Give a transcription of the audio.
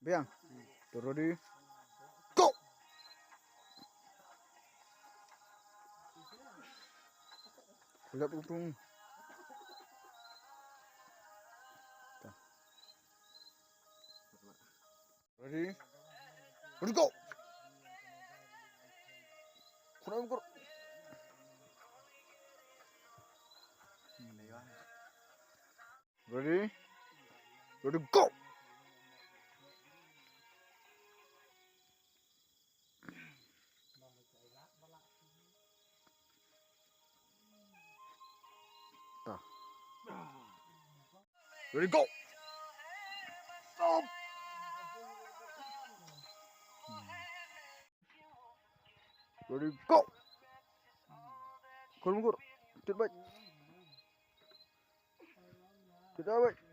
Biang. Ready? Go! Lihat untung. Ready? Ready go! Kurang ukur. Ready? Ready go! Ready go! Stop! Ready go! Kurang ukur. Cepat. Cepat.